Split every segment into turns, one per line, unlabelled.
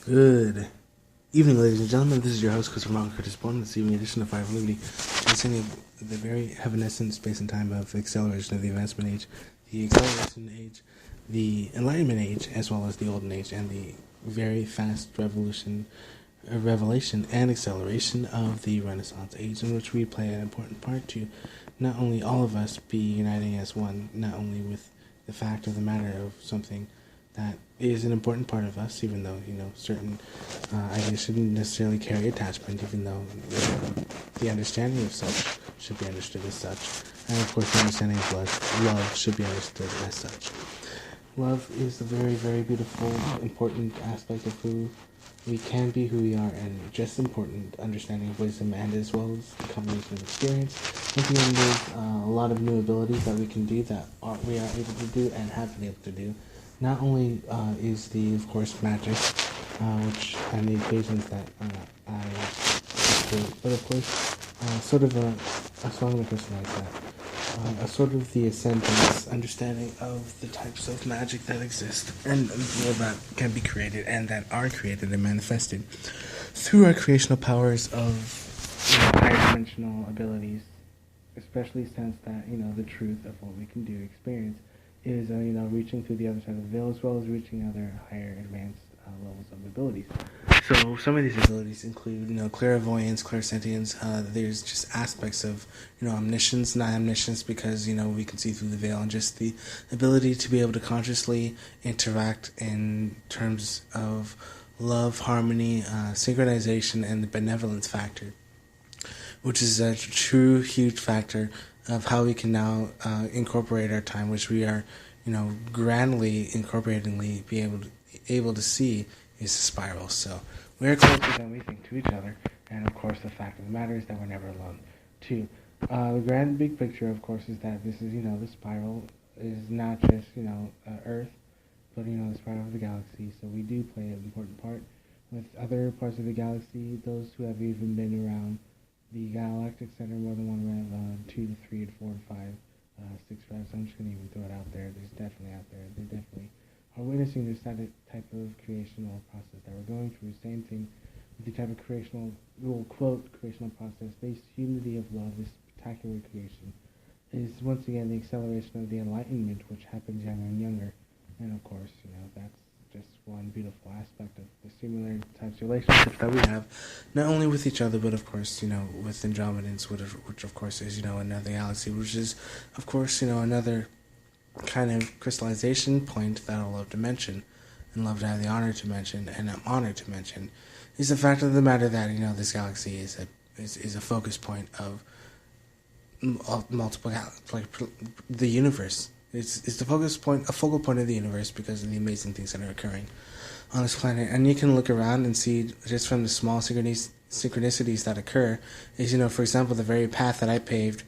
Good evening, ladies and gentlemen. This is your host, Chris Ron Curtis Bond. This evening edition of Fire of Liberty, concerning the very evanescent space and time of the acceleration of the advancement age, the acceleration age, the enlightenment age, as well as the olden age, and the very fast revelation and acceleration of the Renaissance age, in which we play an important part to not only all of us be uniting as one, not only with the fact of the matter of something that is an important part of us, even though, certain ideas shouldn't necessarily carry attachment, even though the understanding of such should be understood as such. And of course, the understanding of love should be understood as such. Love is a very, very beautiful, important aspect of who we can be, who we are, and just important understanding of wisdom, and as well as the combination of experience. Looking at there's a lot of new abilities that we can do that we are able to do and have been able to do. Not only is of course, magic, which and the occasions that I do, but of course, sort of a song of person like that. A sort of the ascent and understanding of the types of magic that exist and that can be created and that are created and manifested through our creational powers of higher dimensional abilities, especially since that the truth of what we can do experience is reaching through the other side of the veil, as well as reaching other higher advanced levels of abilities. So some of these abilities include clairvoyance, clairsentience. There's just aspects of omniscience, not omniscience, because we can see through the veil, and just the ability to be able to consciously interact in terms of love, harmony, synchronization, and the benevolence factor, which is a true huge factor of how we can now incorporate our time, which we are, grandly, incorporatingly be able to see is a spiral. So we're closer than we think to each other, and of course the fact of the matter is that we're never alone. Two, the grand big picture, of course, is that this is, the spiral is not just, Earth, but, the spiral of the galaxy. So we do play an important part with other parts of the galaxy, those who have even been around the galactic center more than one rev, 2 to 3 to 4 to 5, 6 revs. I'm just going to even throw it out there. There's definitely out there. They definitely are witnessing this type of creational process that we're going through. Same thing with the type of creational process. This unity of love, this spectacular creation, is once again the acceleration of the enlightenment, which happens younger and younger. And of course, that's just one beautiful aspect of the similar types of relationships that we have, not only with each other, but of course, with Andromedans, which of course is, another galaxy, which is, of course, another kind of crystallization point that I'll love to mention, and love to have the honor to mention, and I'm honored to mention, is the fact of the matter that, this galaxy is a focus point of multiple, like the universe. It's the a focal point of the universe because of the amazing things that are occurring on this planet. And you can look around and see just from the small synchronicities that occur is, for example, the very path that I paved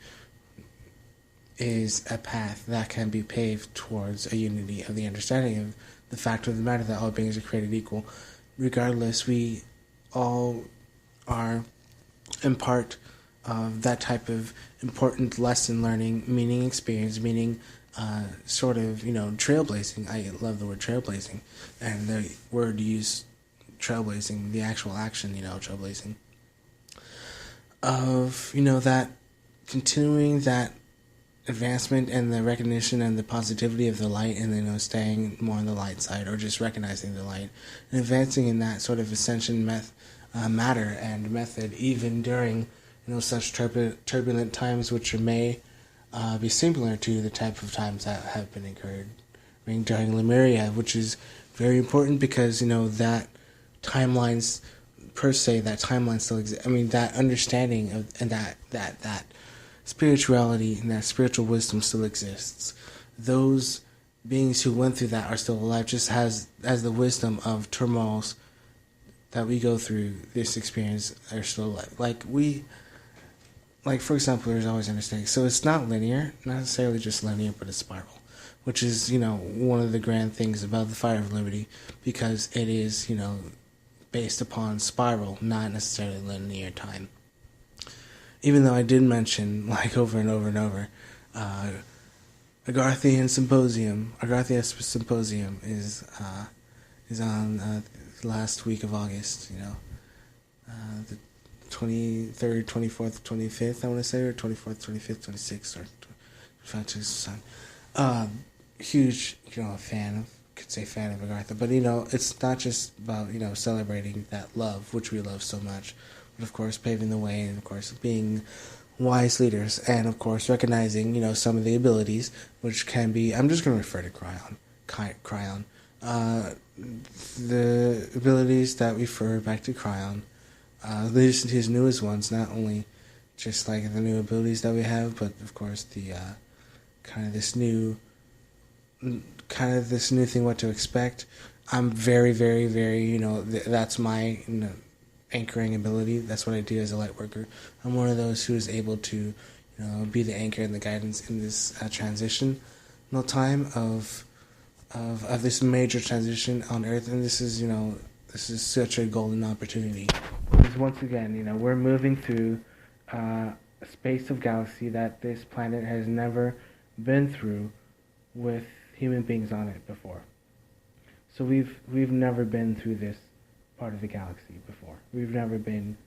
is a path that can be paved towards a unity of the understanding of the fact of the matter that all beings are created equal. Regardless, we all are in part of that type of important lesson learning, meaning experience, meaning sort of, trailblazing. I love the word trailblazing, and the word used, trailblazing, the actual action, trailblazing, of, that continuing that advancement and the recognition and the positivity of the light, and, staying more on the light side, or just recognizing the light, and advancing in that sort of ascension matter and method, even during, such turbulent times, which may be similar to the type of times that have been occurred during Lemuria, which is very important because, that timelines, per se, that timeline still exists. I mean, that understanding of, and that spirituality and that spiritual wisdom still exists. Those beings who went through that are still alive, just as the wisdom of turmoils that we go through this experience are still alive. Like, for example, there's always understanding. So it's not linear, not necessarily just linear, but a spiral, which is, one of the grand things about the Fire of Liberty, because it is, based upon spiral, not necessarily linear time. Even though I did mention, over and over and over, Agartha Symposium is is on the last week of August. The 23rd, 24th, 25th. I want to say, or 24th, 25th, 26th, or 25th. Huge, fan of. Could say fan of Agartha, but it's not just about celebrating that love, which we love so much, but of course paving the way, and of course being wise leaders, and of course recognizing some of the abilities which can be. I'm just going to refer to Cryon. The abilities that refer back to Cryon, his newest ones, not only just like the new abilities that we have, but of course the kind of this new thing, what to expect. I'm very, very, very, that's my anchoring ability. That's what I do as a light worker. I'm one of those who is able to, be the anchor and the guidance in this transitional time of this major transition on Earth. And this is, this is such a golden opportunity. Because once again, we're moving through a space of galaxy that this planet has never been through with human beings on it before. So we've never been through this part of the galaxy before. We've never been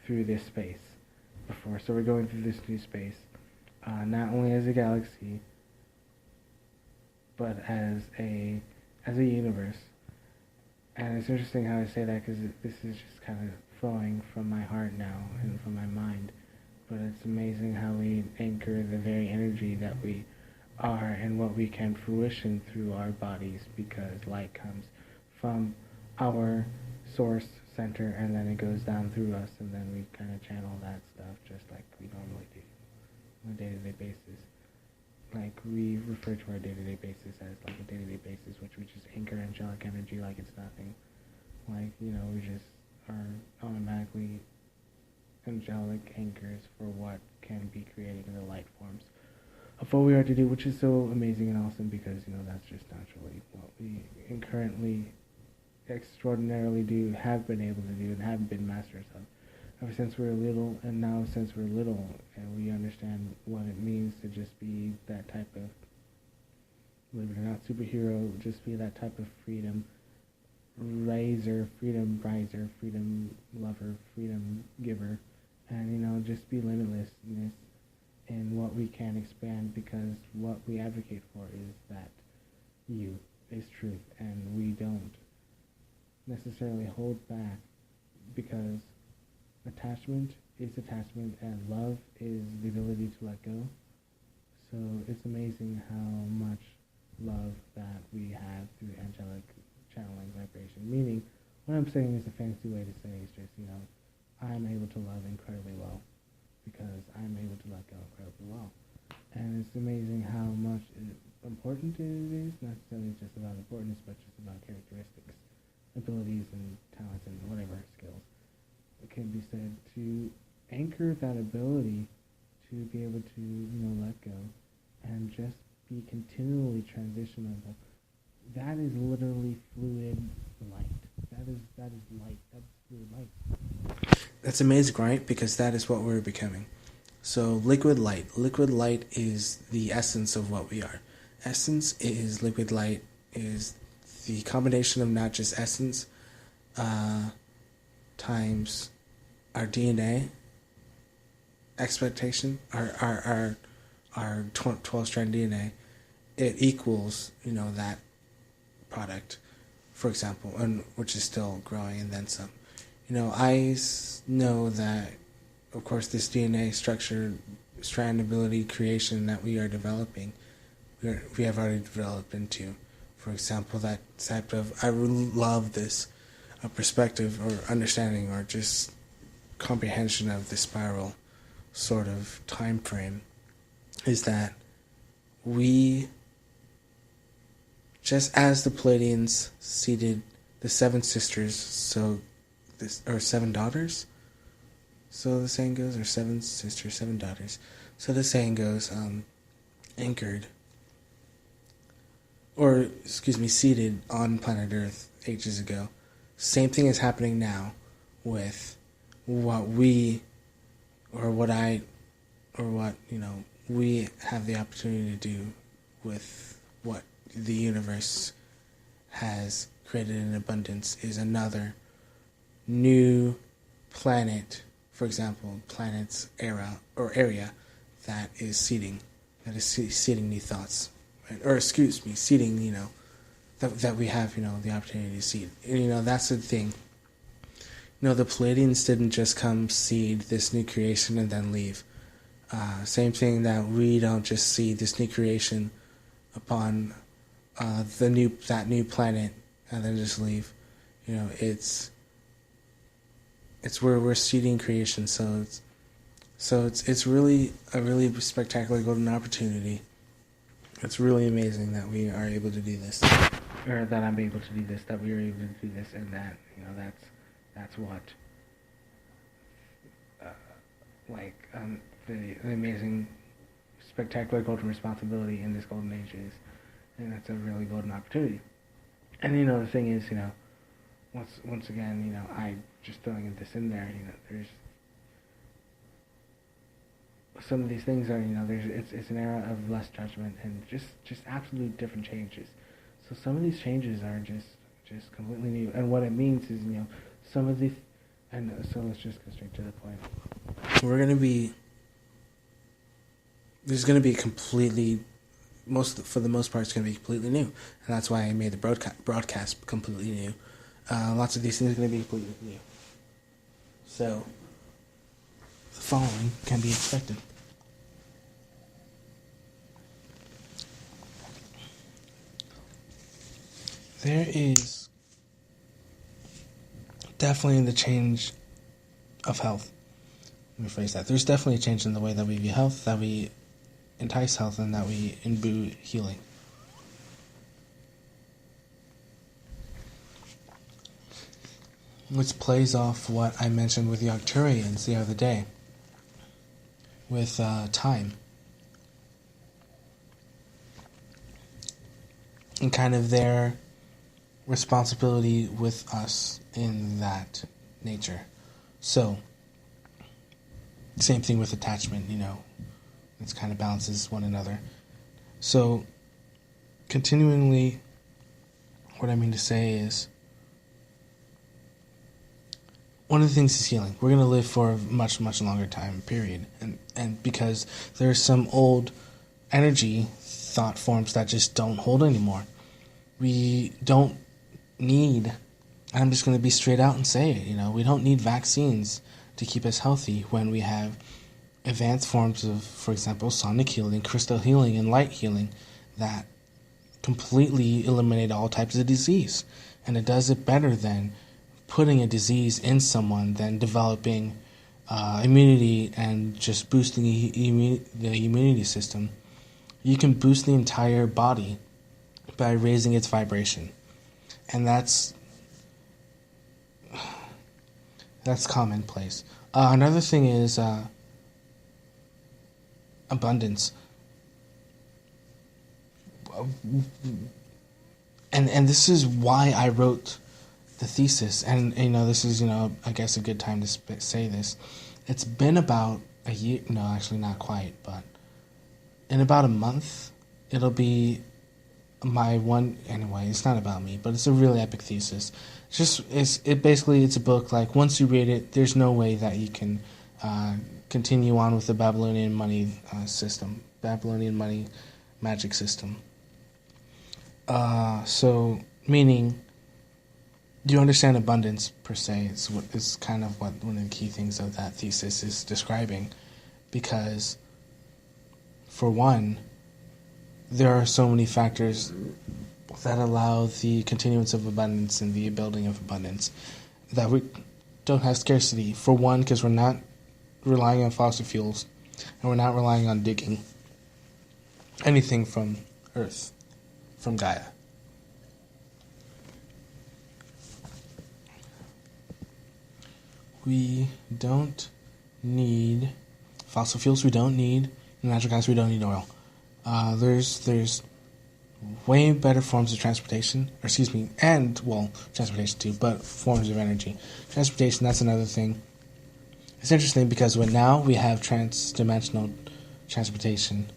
through this space before. So we're going through this new space, not only as a galaxy, but as a universe. And it's interesting how I say that, because this is just kind of flowing from my heart now and from my mind. But it's amazing how we anchor the very energy that we are and what we can fruition through our bodies, because light comes from our source center and then it goes down through us, and then we kind of channel that stuff just like we normally do on a day-to-day basis. Like we refer to our day-to-day basis as like a day-to-day basis, which we just anchor angelic energy like it's nothing. Like, we just are automatically angelic anchors for what can be created in the light forms of what we are to do, which is so amazing and awesome, because that's just naturally what we currently extraordinarily have been able to do and have been masters of ever since we were little. And now since we're little and we understand what it means to just be that type of, believe it or not, superhero, just be that type of freedom raiser, freedom riser, freedom lover, freedom giver, and just be limitlessness in what we can expand, because what we advocate for is that you is truth, and we don't necessarily hold back, because attachment is attachment and love is the ability to let go. So it's amazing how much love that we have through angelic channeling vibration. Meaning, what I'm saying is a fancy way to say is just, I'm able to love incredibly well, because I'm able to let go incredibly well. And it's amazing how much important it is, not necessarily just about importance, but just about characteristics, abilities, and talents, and whatever skills. It can be said to anchor that ability to be able to, let go, and just be continually transitionable. That is literally fluid light. That is light. That's fluid light. That's amazing, right? Because that is what we're becoming. So liquid light. Liquid light is the essence of what we are. Essence is liquid light, is the combination of not just essence times our DNA expectation, our 12-strand DNA. It equals, that product, for example, and which is still growing and then some. I know that, of course, this DNA structure, strandability creation that we are developing, we have already developed into. For example, that type of, I really love this perspective or understanding or just comprehension of the spiral sort of time frame, is that we, just as the Pleiadians seeded the seven sisters, or seven daughters, so the saying goes, or seven sisters, seven daughters, so the saying goes, anchored, or, seeded on planet Earth ages ago. Same thing is happening now with what we, or what I, or what, we have the opportunity to do with what the universe has created in abundance is another new planet, for example, planet's area that is seeding new thoughts, or excuse me, seeding, that we have, the opportunity to seed. And, that's the thing. The Pleiadians didn't just come seed this new creation and then leave. Same thing that we don't just see this new creation upon that new planet and then just leave. It's where we're seeding creation. So it's really a really spectacular golden opportunity. It's really amazing that we are able to do this, or that I'm able to do this, that we are able to do this, and that that's what the amazing, spectacular golden responsibility in this golden age is, and that's a really golden opportunity. And the thing is, once again, I just throwing this in there, there's some of these things are, it's an era of less judgment and just absolute different changes. So some of these changes are just completely new, and what it means is, some of these, and so let's just go straight to the point. There's going to be completely, for the most part, it's going to be completely new, and that's why I made the broadcast completely new. Lots of these things are going to be completely new. So the following can be expected. There is definitely the change of health. Let me phrase that. There's definitely a change in the way that we view health, that we entice health, and that we imbue healing. Which plays off what I mentioned with the Arcturians the other day, with time. And kind of their responsibility with us in that nature. So, same thing with attachment, it kind of balances one another. So, continually, what I mean to say is, one of the things is healing. We're going to live for a much, much longer time period. And because there's some old energy thought forms that just don't hold anymore. We don't need, I'm just going to be straight out and say it, we don't need vaccines to keep us healthy when we have advanced forms of, for example, sonic healing, crystal healing, and light healing that completely eliminate all types of disease. And it does it better than putting a disease in someone, than developing immunity and just boosting the immunity system. You can boost the entire body by raising its vibration. And that's commonplace. Another thing is abundance. And this is why I wrote the thesis, and this is I guess a good time to say this. It's been about a year, no, actually not quite, but in about a month, it'll be my one. Anyway, it's not about me, but it's a really epic thesis. It's a book. Like, once you read it, there's no way that you can continue on with the Babylonian money system, Babylonian money magic system. So meaning, you understand abundance per se is kind of what one of the key things of that thesis is describing, because for one, there are so many factors that allow the continuance of abundance and the building of abundance, that we don't have scarcity. For one, because we're not relying on fossil fuels, and we're not relying on digging anything from Earth, from Gaia. We don't need fossil fuels. We don't need natural gas. We don't need oil. There's way better forms of transportation, transportation too, but forms of energy. Transportation, that's another thing. It's interesting because now we have trans-dimensional transportation.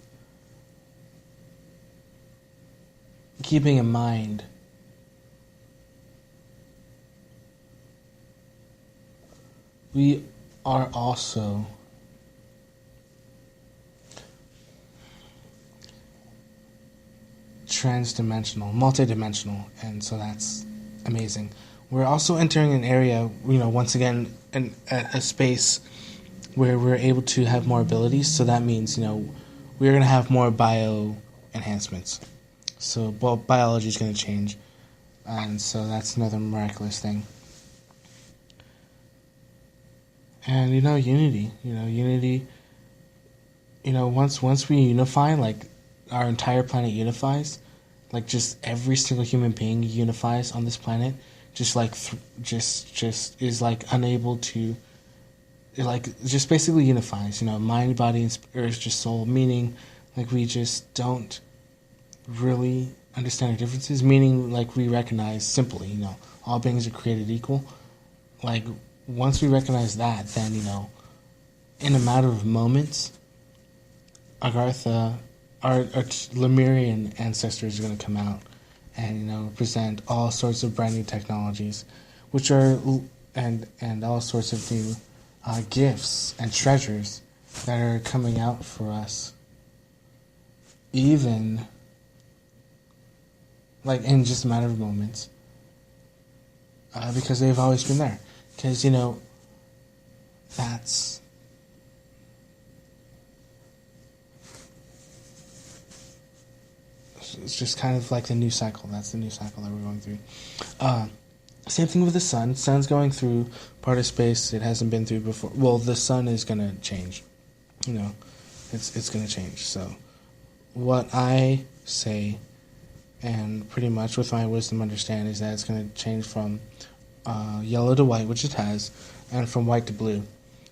Keeping in mind we are also transdimensional, multidimensional, and so that's amazing. We're also entering an area, once again, a space where we're able to have more abilities. So that means, we're going to have more bio enhancements. So, biology is going to change, and so that's another miraculous thing. And unity. Once we unify, like our entire planet unifies, like just every single human being unifies on this planet, just like just is like unable to, like just basically unifies. Mind, body, and spirit, just soul. Meaning, like we just don't really understand our differences. Meaning, like we recognize simply, all beings are created equal. Like once we recognize that, then in a matter of moments, Agartha, our Lemurian ancestors are going to come out and present all sorts of brand new technologies, which are and all sorts of new gifts and treasures that are coming out for us, even like in just a matter of moments, because they've always been there. Because that's it's just kind of like the new cycle. That's the new cycle that we're going through. Same thing with the sun. Sun's going through part of space it hasn't been through before. Well, the sun is going to change. It's going to change. So what I say, and pretty much with my wisdom understand, is that it's going to change from yellow to white, which it has, and from white to blue.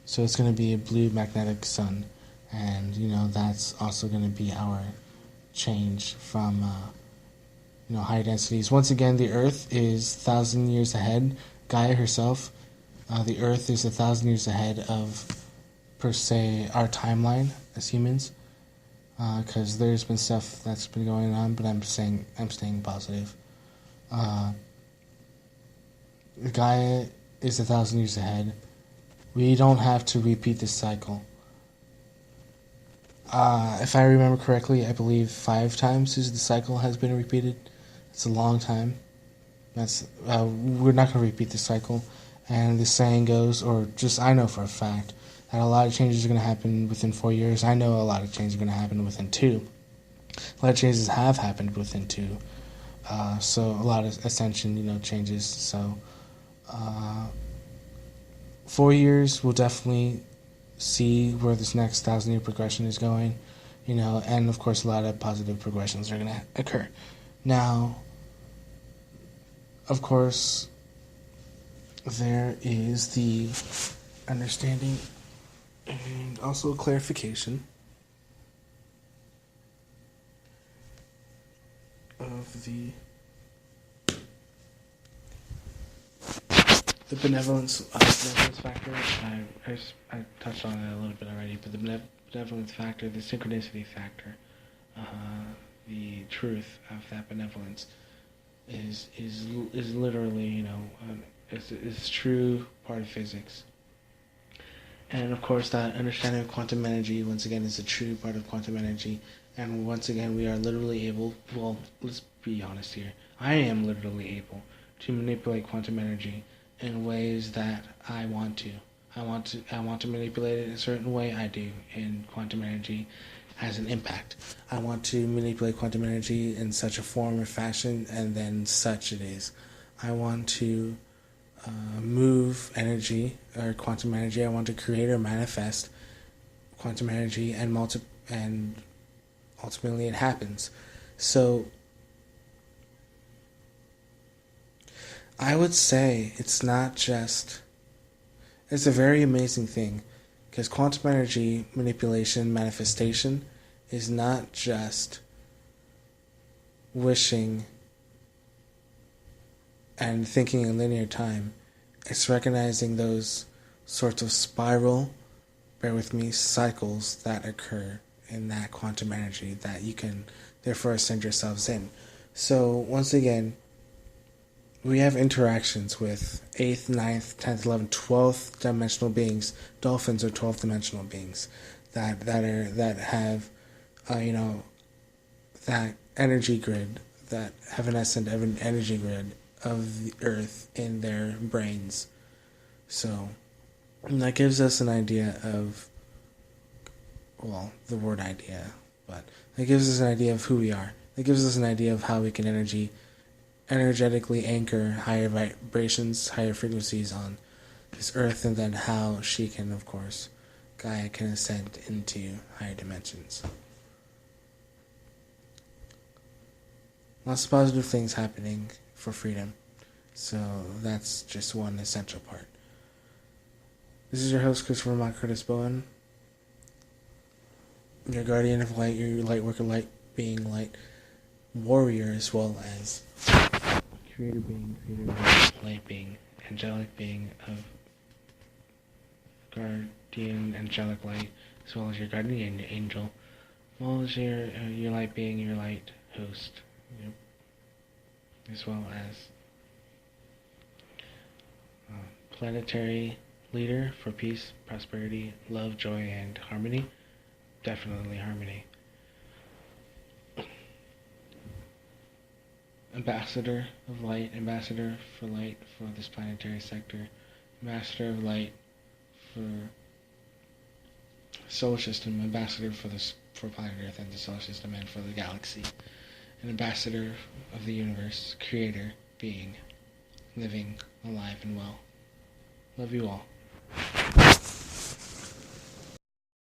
So it's going to be a blue magnetic sun. And, that's also going to be our change from higher densities. Once again, the Earth is 1,000 years ahead. Gaia herself, the Earth is 1,000 years ahead of, per se, our timeline as humans. Because there's been stuff that's been going on, but I'm staying positive. Gaia is 1,000 years ahead. We don't have to repeat this cycle. If I remember correctly, I believe 5 times the cycle has been repeated. It's a long time. We're not going to repeat the cycle. And the saying goes, or just I know for a fact, that a lot of changes are going to happen within 4 years. I know a lot of changes are going to happen within 2. A lot of changes have happened within 2. So a lot of ascension, changes. So 4 years will definitely see where this next 1,000-year progression is going, and of course a lot of positive progressions are going to occur. Now, of course, there is the understanding and also clarification of the benevolence factor. I touched on it a little bit already, but the benevolence factor, the synchronicity factor, the truth of that benevolence is literally, it's true part of physics. And of course, that understanding of quantum energy, once again, is a true part of quantum energy. And once again, we are literally able, well, let's be honest here, I am literally able to manipulate quantum energy in ways that I want to. I want to manipulate it in a certain way. I do, and quantum energy has an impact. I want to manipulate quantum energy in such a form or fashion, and then such it is. I want to move energy or quantum energy. I want to create or manifest quantum energy, and ultimately it happens. So I would say it's a very amazing thing, because quantum energy manipulation, manifestation, is not just wishing and thinking in linear time. It's recognizing those sorts of spiral, bear with me, cycles that occur in that quantum energy that you can therefore ascend yourselves in. So once again, we have interactions with 8th, ninth, 10th, 11th, 12th dimensional beings. Dolphins are 12th dimensional beings that have, that energy grid, that evanescent energy grid of the Earth in their brains. So that gives us an idea of, well, the word idea, but that gives us an idea of who we are. It gives us an idea of how we can energetically anchor higher vibrations, higher frequencies on this Earth, and then how she can, of course, Gaia can ascend into higher dimensions. Lots of positive things happening for freedom, so that's just one essential part. This is your host, Christopher Mott Curtis Bowen, your guardian of light, your light worker, light being, light warrior, as well as creator being, light being, angelic being of guardian, angelic light, as well as your guardian angel, as well as your light being, your light host, as well as planetary leader for peace, prosperity, love, joy, and harmony. Definitely harmony. Ambassador of light, ambassador for light for this planetary sector, ambassador of light for solar system, ambassador for planet Earth and the solar system and for the galaxy, an ambassador of the universe, creator, being, living, alive, and well. Love you all.